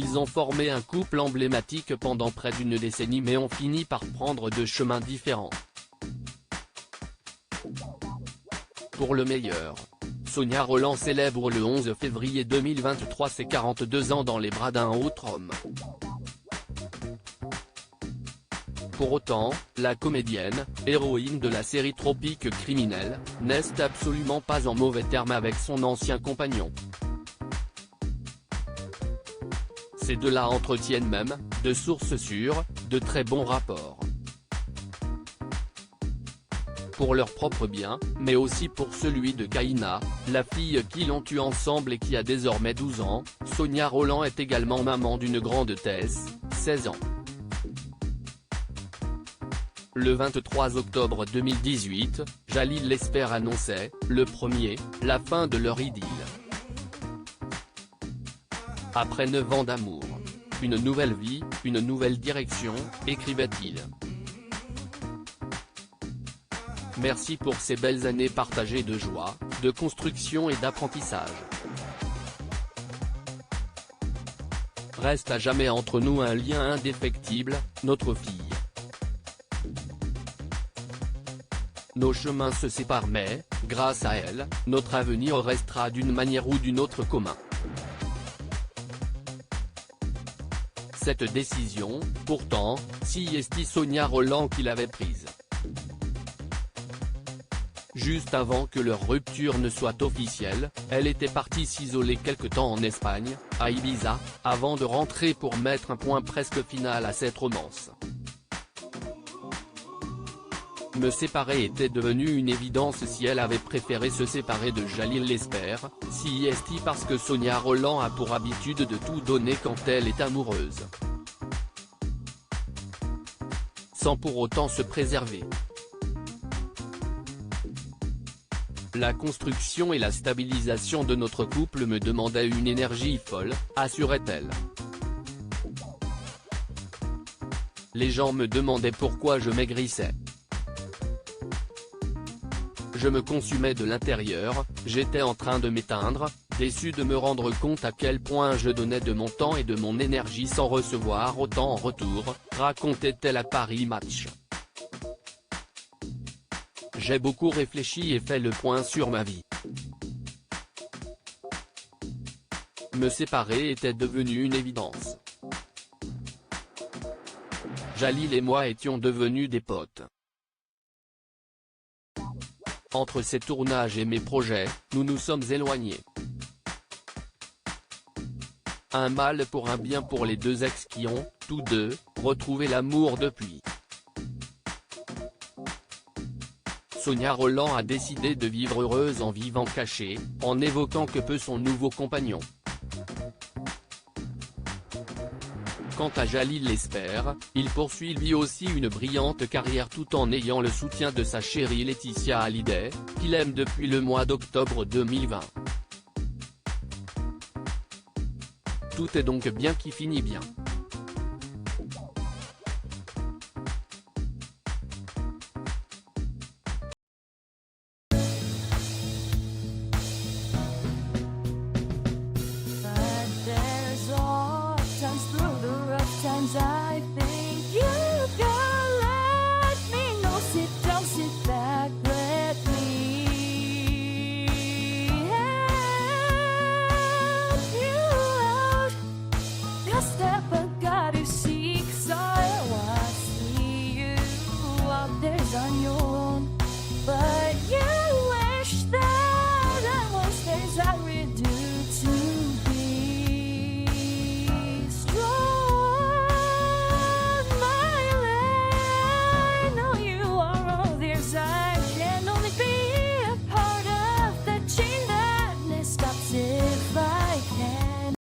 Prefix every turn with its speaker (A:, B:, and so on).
A: Ils ont formé un couple emblématique pendant près d'une décennie mais ont fini par prendre deux chemins différents. Pour le meilleur. Sonia Rolland célèbre le 11 février 2023 ses 42 ans dans les bras d'un autre homme. Pour autant, la comédienne, héroïne de la série Tropiques criminels, n'est absolument pas en mauvais termes avec son ancien compagnon. Ces deux-là entretiennent même, de sources sûres, de très bons rapports. Pour leur propre bien, mais aussi pour celui de Kaina, la fille qu'ils ont eue ensemble et qui a désormais 12 ans, Sonia Rolland est également maman d'une grande Tess, 16 ans. Le 23 octobre 2018, Jalil Lesper annonçait, le premier, la fin de leur idylle. Après 9 ans d'amour. Une nouvelle vie, une nouvelle direction, écrivait-il. Merci pour ces belles années partagées de joie, de construction et d'apprentissage. Reste à jamais entre nous un lien indéfectible, notre fille. Nos chemins se séparent mais, grâce à elle, notre avenir restera d'une manière ou d'une autre commun. Cette décision, pourtant, c'est Sonia Rolland qui l'avait prise. Juste avant que leur rupture ne soit officielle, elle était partie s'isoler quelque temps en Espagne, à Ibiza, avant de rentrer pour mettre un point presque final à cette romance. Me séparer était devenu une évidence si elle avait préféré se séparer de Jalil Lesper, c'est parce que Sonia Rolland a pour habitude de tout donner quand elle est amoureuse. Sans pour autant se préserver. La construction et la stabilisation de notre couple me demandaient une énergie folle, assurait-elle. Les gens me demandaient pourquoi je maigrissais. Je me consumais de l'intérieur, j'étais en train de m'éteindre, déçu de me rendre compte à quel point je donnais de mon temps et de mon énergie sans recevoir autant en retour, racontait-elle à Paris Match. J'ai beaucoup réfléchi et fait le point sur ma vie. Me séparer était devenu une évidence. Jalil et moi étions devenus des potes. Entre ces tournages et mes projets, nous nous sommes éloignés. Un mal pour un bien pour les deux ex qui ont, tous deux, retrouvé l'amour depuis. Sonia Rolland a décidé de vivre heureuse en vivant cachée, en évoquant que peu son nouveau compagnon. Quant à Jalil Lesper, il poursuit lui aussi une brillante carrière tout en ayant le soutien de sa chérie Laetitia Hallyday, qu'il aime depuis le mois d'octobre 2020. Tout est donc bien qui finit bien.